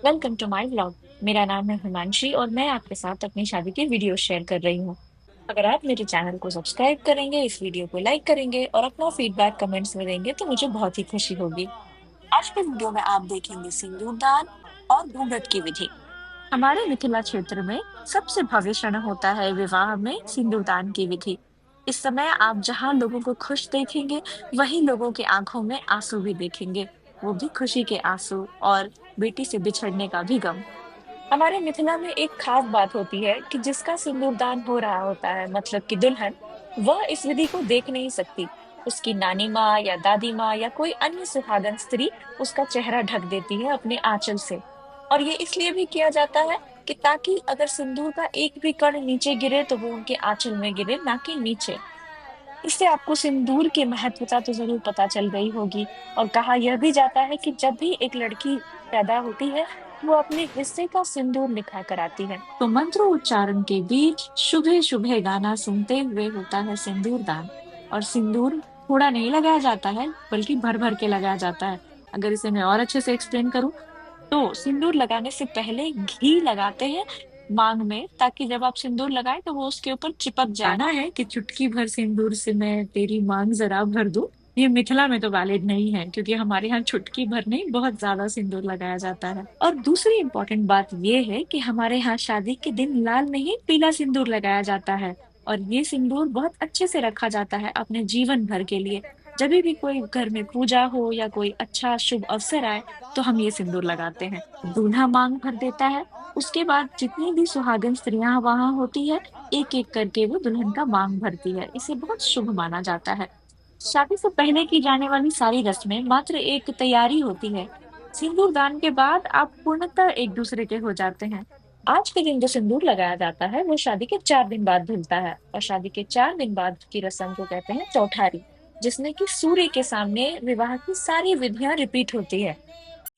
Welcome to my vlog. मेरा नाम है हिमांशी और मैं आपके साथ अपनी शादी की वीडियो शेयर कर रही हूँ। अगर आप मेरे चैनल को सब्सक्राइब करेंगे, इस वीडियो को लाइक करेंगे और अपना फीडबैक कमेंट्स में देंगे तो मुझे बहुत ही खुशी होगी। आज के वीडियो में आप देखेंगे सिंदूरदान और घूंघट की विधि। हमारे मिथिला क्षेत्र में सबसे भव्य क्षण होता है विवाह में सिंदूरदान की विधि। इस समय आप जहां लोगों को खुश देखेंगे, वहीं लोगों की आंखों में आंसू भी देखेंगे, वो भी खुशी के आंसू और बेटी से बिछड़ने का भी गम। हमारे मिथिला में एक खास बात होती है कि जिसका सिंदूरदान हो रहा होता है, मतलब कि दुल्हन, वह इस विधि को देख नहीं सकती। उसकी नानी माँ या दादी माँ या कोई अन्य सुहागन स्त्री उसका चेहरा ढक देती है अपने आंचल से। और ये इसलिए भी किया जाता है कि ताकि अगर सिंदूर का एक भी कण नीचे गिरे तो वो उनके आंचल में गिरे, ना कि नीचे। इससे आपको सिंदूर की महत्वता तो जरूर पता चल गई होगी। और कहा यह भी जाता है कि जब भी एक लड़की पैदा होती है, वो अपने हिस्से का सिंदूर निखा कर आती है। तो मंत्र उच्चारण के बीच शुभे शुभे गाना सुनते हुए होता है सिंदूर दान। और सिंदूर थोड़ा नहीं लगाया जाता है, बल्कि भर भर के लगाया जाता है। अगर इसे मैं और अच्छे से एक्सप्लेन करूं, तो सिंदूर लगाने से पहले घी लगाते हैं मांग में, ताकि जब आप सिंदूर लगाएं तो वो उसके ऊपर चिपक जाए। ना है कि चुटकी भर सिंदूर से मैं तेरी मांग जरा भर दूं, ये मिथिला में तो वैलिड नहीं है, क्योंकि हमारे यहाँ चुटकी भर नहीं, बहुत ज्यादा सिंदूर लगाया जाता है। और दूसरी इंपॉर्टेंट बात ये है कि हमारे यहाँ शादी के दिन लाल नहीं, पीला सिंदूर लगाया जाता है। और ये सिंदूर बहुत अच्छे से रखा जाता है अपने जीवन भर के लिए। जब भी कोई घर में पूजा हो या कोई अच्छा शुभ अवसर आए, तो हम ये सिंदूर लगाते हैं। दूल्हा मांग भर देता है। उसके बाद जितनी भी सुहागन स्त्रियां वहां होती है, एक एक करके वो दुल्हन का मांग भरती है। इसे बहुत शुभ माना जाता है। शादी से पहले की जाने वाली सारी रस्में मात्र एक तैयारी होती है। सिंदूर दान के बाद आप पूर्णतः एक दूसरे के हो जाते हैं। आज के दिन जो सिंदूर लगाया जाता है वो शादी के 4 दिन बाद धुलता है, और शादी के 4 दिन बाद की रस्म को कहते हैं चौठारी, जिसमें कि सूर्य के सामने विवाह की सारी विधियां रिपीट होती है।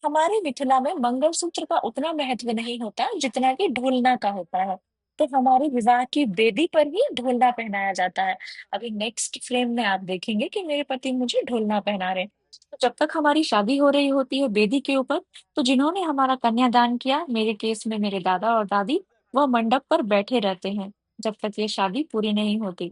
हमारे मिथिला में मंगलसूत्र का उतना महत्व नहीं होता जितना कि ढोलना का होता है। तो हमारे विवाह की वेदी पर ही ढोलना पहनाया जाता है। अभी नेक्स्ट फ्रेम में आप देखेंगे कि मेरे पति मुझे ढोलना पहना रहे हैं। तो जब तक हमारी शादी हो रही होती है वेदी के ऊपर, तो जिन्होंने हमारा कन्यादान किया, मेरे केस में मेरे दादा और दादी, वह मंडप पर बैठे रहते हैं जब तक ये शादी पूरी नहीं होती।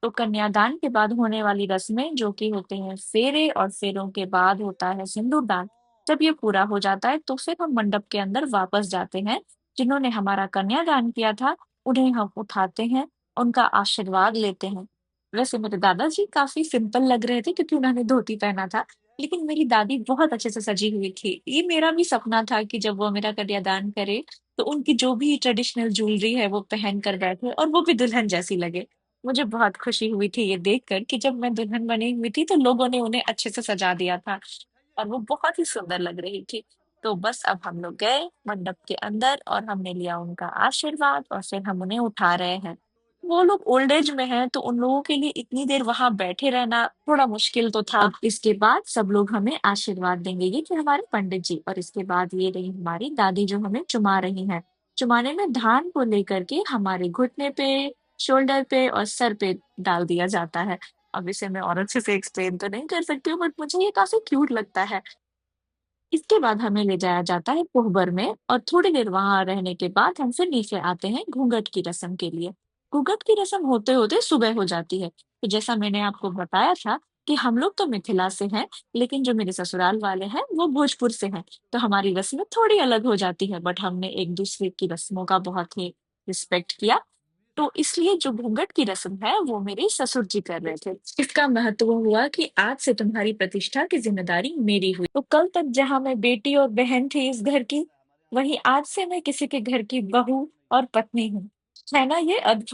तो कन्यादान के बाद होने वाली रस्में जो कि होते हैं फेरे, और फेरों के बाद होता है सिंदूरदान। जब ये पूरा हो जाता है तो फिर हम मंडप के अंदर वापस जाते हैं। जिन्होंने हमारा कन्यादान किया था, उन्हें हम उठाते हैं, उनका आशीर्वाद लेते हैं। वैसे मेरे दादाजी काफी सिंपल लग रहे थे क्योंकि उन्होंने धोती पहना था, लेकिन मेरी दादी बहुत अच्छे से सजी हुई थी। ये मेरा भी सपना था कि जब वो मेरा कन्यादान करे, तो उनकी जो भी ट्रेडिशनल ज्वेलरी है वो पहन कर बैठे और वो भी दुल्हन जैसी लगे। मुझे बहुत खुशी हुई थी ये देखकर कि जब मैं दुल्हन बनी हुई थी तो लोगों ने उन्हें अच्छे से सजा दिया था, और वो बहुत ही सुंदर लग रही थी। तो बस अब हम लोग गए मंडप के अंदर और हमने लिया उनका आशीर्वाद, और फिर हम उन्हें उठा रहे हैं। वो लोग ओल्ड एज में हैं, तो उन लोगों के लिए इतनी देर वहां बैठे रहना थोड़ा मुश्किल तो था। अब इसके बाद सब लोग हमें आशीर्वाद देंगे, ये कि हमारे पंडित जी। और इसके बाद ये रही हमारी दादी जो हमें चुमा रही हैं। चुमाने में धान को लेकर के हमारे घुटने पे, शोल्डर पे और सर पे डाल दिया जाता है। अब इसे मैं और अच्छे से एक्सप्लेन तो नहीं कर सकती हूँ, बट मुझे ये काफी क्यूट लगता है। इसके बाद हमें ले जाया जाता है कोहबर में, और थोड़ी देर वहां रहने के बाद हम फिर नीचे आते हैं घूंघट की रस्म के लिए। घूंघट की रस्म होते होते सुबह हो जाती है। तो जैसा मैंने आपको बताया था कि हम लोग तो मिथिला से हैं, लेकिन जो मेरे ससुराल वाले हैं वो भोजपुर से हैं। तो हमारी रस्में थोड़ी अलग हो जाती है, बट हमने एक दूसरे की रस्मों का बहुत ही रिस्पेक्ट किया। तो इसलिए जो घूंघट की रस्म है वो मेरे ससुर जी कर रहे थे। इसका महत्व हुआ कि आज से तुम्हारी प्रतिष्ठा की जिम्मेदारी मेरी हुई। तो कल तक जहां मैं बेटी और बहन थी इस घर की, वहीं आज से मैं किसी के घर की बहू और पत्नी हूँ। है ना ये अद्भुत।